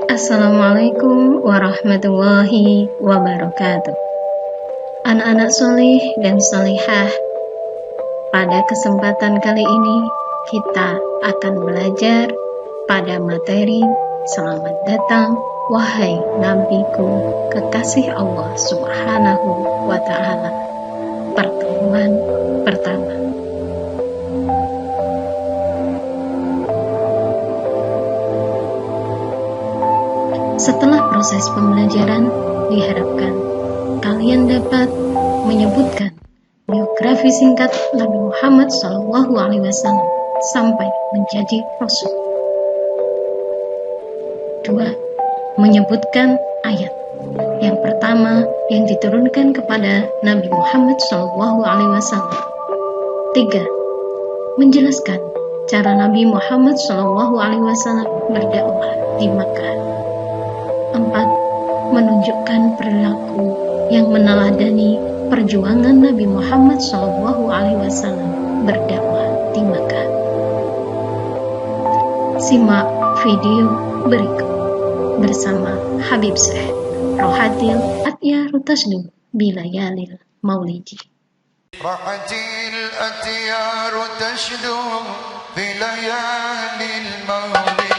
Assalamualaikum warahmatullahi wabarakatuh. Anak-anak soleh dan solehah, pada kesempatan kali ini kita akan belajar pada materi Selamat datang wahai nabiku kekasih Allah Subhanahu wa ta'ala, pertemuan pertama. Setelah proses pembelajaran, diharapkan kalian dapat menyebutkan biografi singkat Nabi Muhammad SAW sampai menjadi Rasul. 2. Menyebutkan ayat yang pertama yang diturunkan kepada Nabi Muhammad SAW. 3. Menjelaskan cara Nabi Muhammad SAW berdakwah di Makkah. 4. Menunjukkan perilaku yang meneladani perjuangan Nabi Muhammad SAW berdakwah di Makkah. Simak video berikut bersama Habib Syekh Rohatil Atya Rutasdu Bilayalil Maulidi. Rohatil Atya Rutasdu Bilayalil Maulidi.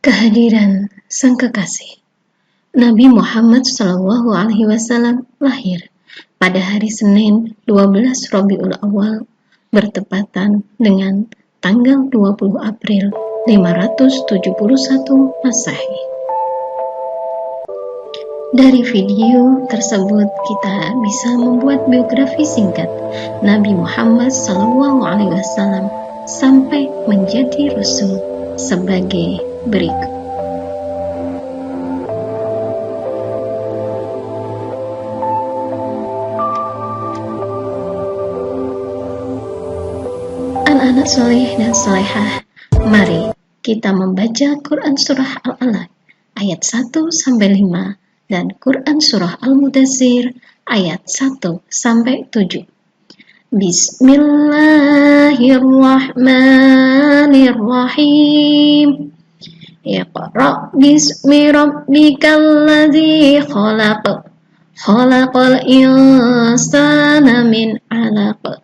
Kehadiran Sang Kekasih Nabi Muhammad SAW lahir pada hari Senin 12 Rabiul Awal bertepatan dengan tanggal 20 April 571 Masehi. Dari video tersebut kita bisa membuat biografi singkat Nabi Muhammad SAW sampai menjadi Rasul sebagai berikut. Anak-anak soleh dan solehah, mari kita membaca Quran Surah Al-Alaq ayat 1-5 dan Quran Surah Al-Mudaththir ayat 1-7. Bismillahirrahmanirrahim. Iqra' bismi rabbikal ladzi khalaq. Khalaqal insana min 'alaq.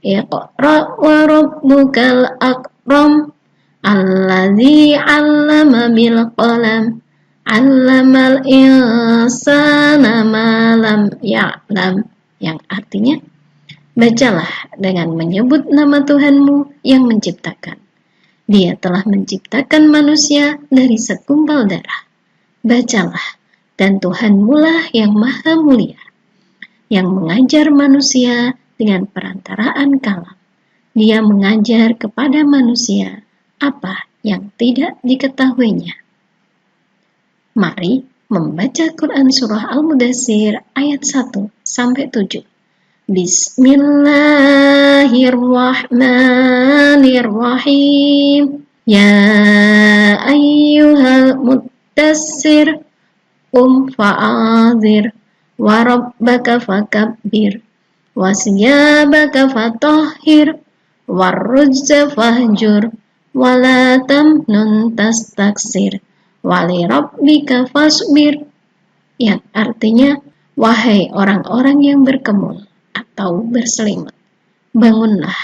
Iqra' wa rabbukal akram. Alladzi 'allama bil qalam. 'Allamal insana ma lam ya'lam. Yang artinya, bacalah dengan menyebut nama Tuhanmu yang menciptakan. Dia telah menciptakan manusia dari segumpal darah. Bacalah, dan Tuhanmulah yang maha mulia, yang mengajar manusia dengan perantaraan kalam. Dia mengajar kepada manusia apa yang tidak diketahuinya. Mari membaca Quran Surah Al-Mudaththir ayat 1-7. Bismillahirrahmanirrahim. Ya ayyuhal mudaththir qum fa'adhir wa rabbaka fakabbir wa siyabaka fatahhir warrujza fahjur wa la tamnun tastaksir wa li rabbika fasbir. Yang artinya, wahai orang-orang yang berkemul atau berselimut, bangunlah,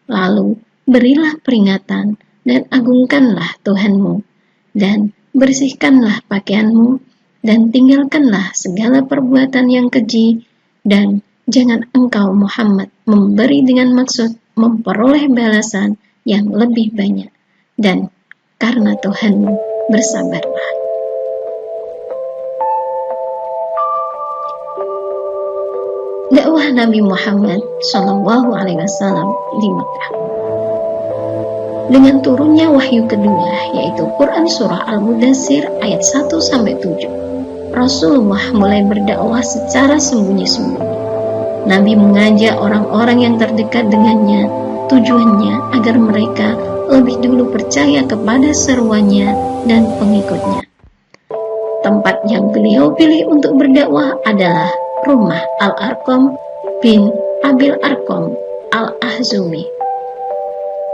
lalu berilah peringatan dan agungkanlah Tuhanmu, dan bersihkanlah pakaianmu, dan tinggalkanlah segala perbuatan yang keji, dan jangan engkau Muhammad memberi dengan maksud memperoleh balasan yang lebih banyak, dan karena Tuhanmu bersabarlah. Dakwah Nabi Muhammad SAW di Mekah. Dengan turunnya wahyu kedua, yaitu Quran Surah Al-Mudaththir ayat 1-7, Rasulullah mulai berdakwah secara sembunyi-sembunyi. Nabi mengajak orang-orang yang terdekat dengannya, tujuannya agar mereka lebih dulu percaya kepada seruannya dan pengikutnya. Tempat yang beliau pilih untuk berdakwah adalah rumah Al-Arqam bin Abil Arqam Al-Ahzumi.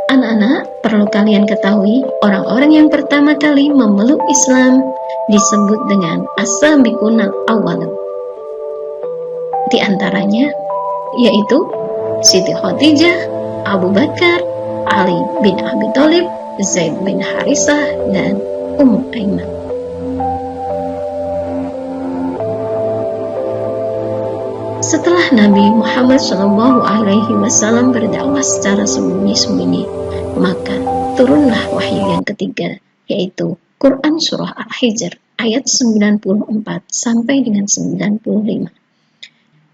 Anak-anak, perlu kalian ketahui, orang-orang yang pertama kali memeluk Islam disebut dengan as-sabiqunal awwalun. Di antaranya yaitu Siti Khadijah, Abu Bakar, Ali bin Abi Thalib, Zaid bin Harisah, dan Ummu Aiman. Setelah Nabi Muhammad SAW berdakwah secara sembunyi-sembunyi, maka turunlah wahyu yang ketiga, yaitu Quran Surah Al-Hijr ayat 94 sampai dengan 95,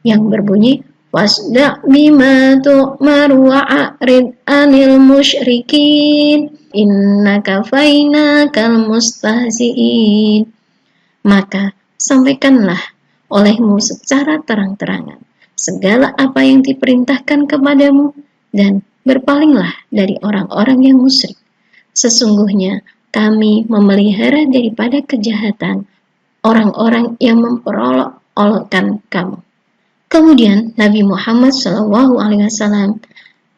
yang berbunyi, Wasda' bima tu'mar wa'arid anil musyrikin innaka fainakal mustahzi'in. Maka sampaikanlah olehmu secara terang-terangan segala apa yang diperintahkan kepadamu, dan berpalinglah dari orang-orang yang musyrik. Sesungguhnya kami memelihara daripada kejahatan orang-orang yang memperolok-olokkan kamu. Kemudian Nabi Muhammad SAW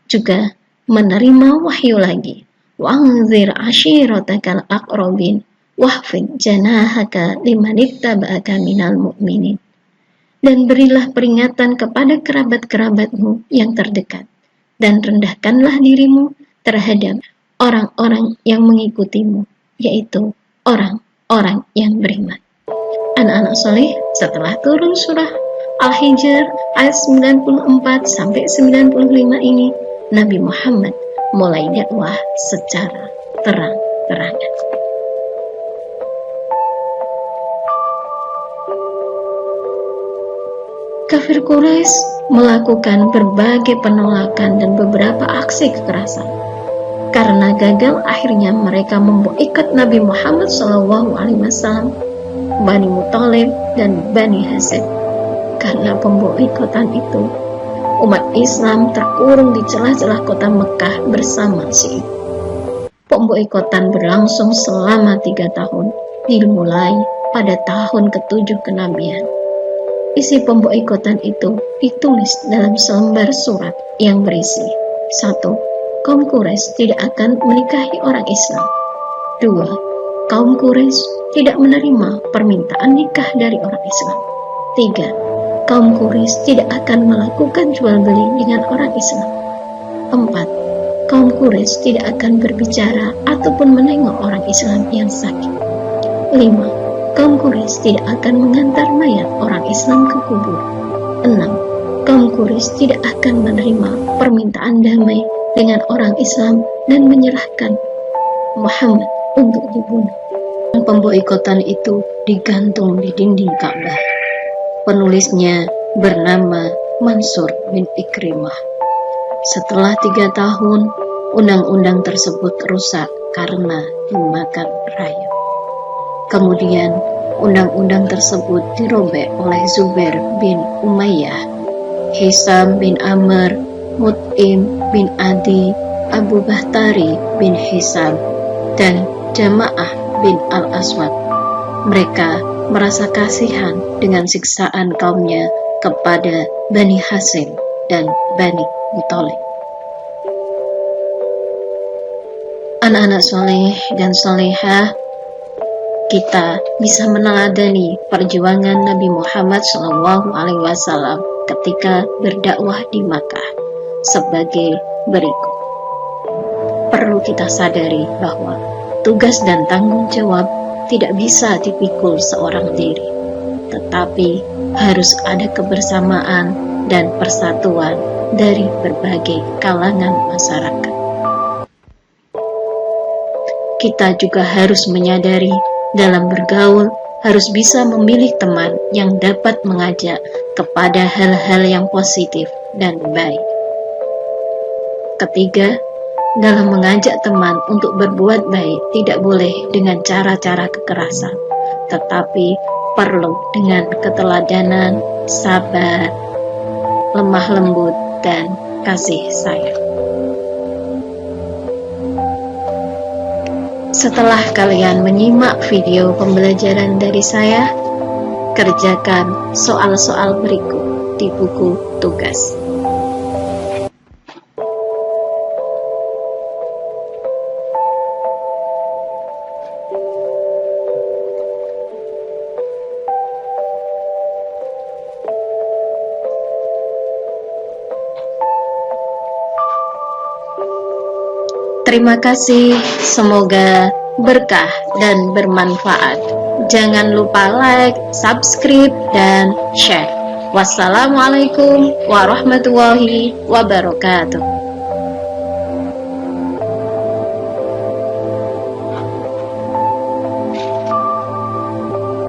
juga menerima wahyu lagi. Wa'anzir ashiratakal aqrabin wahfid janahaka liman ittaba'aka minal mu'minin. Dan berilah peringatan kepada kerabat-kerabatmu yang terdekat, dan rendahkanlah dirimu terhadap orang-orang yang mengikutimu, yaitu orang-orang yang beriman. Anak-anak soleh, setelah turun surah Al-Hijr ayat 94 sampai 95 ini, Nabi Muhammad mulai dakwah secara terang-terangan. Kafir Quraisy melakukan berbagai penolakan dan beberapa aksi kekerasan. Karena gagal, akhirnya mereka memboikot Nabi Muhammad SAW, Bani Muthalib dan Bani Hashim. Karena pemboikotan itu, umat Islam terkurung di celah-celah kota Mekah bersama Syiah. Pemboikotan berlangsung selama 3 tahun, dimulai pada tahun ke-7 kenabian. Isi pemboikotan itu ditulis dalam selembar surat yang berisi: 1. Kaum Quraisy tidak akan menikahi orang Islam. 2. Kaum Quraisy tidak menerima permintaan nikah dari orang Islam. 3. Kaum Quraisy tidak akan melakukan jual beli dengan orang Islam. 4. Kaum Quraisy tidak akan berbicara ataupun menengok orang Islam yang sakit. 5. Kaum Quraisy tidak akan mengantar mayat orang Islam ke kubur. 6. Kaum Quraisy tidak akan menerima permintaan damai dengan orang Islam dan menyerahkan Muhammad untuk dibunuh. Pemboikotan itu digantung di dinding Ka'bah. Penulisnya bernama Mansur bin Ikrimah. Setelah 3 tahun, undang-undang tersebut rusak karena dimakan rayap. Kemudian, undang-undang tersebut dirobek oleh Zubair bin Umayyah, Hisam bin Amr, Mut'im bin Adi, Abu Bahtari bin Hisam, dan Jama'ah bin Al-Aswad. Mereka merasa kasihan dengan siksaan kaumnya kepada Bani Hashim dan Bani Muthalib. Anak-anak soleh dan solehah, kita bisa meneladani perjuangan Nabi Muhammad SAW ketika berdakwah di Makkah sebagai berikut. Perlu kita sadari bahwa tugas dan tanggung jawab tidak bisa dipikul seorang diri, tetapi harus ada kebersamaan dan persatuan dari berbagai kalangan masyarakat. Kita juga harus menyadari dalam bergaul harus bisa memilih teman yang dapat mengajak kepada hal-hal yang positif dan baik. Ketiga, dalam mengajak teman untuk berbuat baik tidak boleh dengan cara-cara kekerasan, tetapi perlu dengan keteladanan, sabar, lemah lembut, dan kasih sayang. Setelah kalian menyimak video pembelajaran dari saya, kerjakan soal-soal berikut di buku tugas. Terima kasih, semoga berkah dan bermanfaat. Jangan lupa like, subscribe, dan share. Wassalamualaikum warahmatullahi wabarakatuh.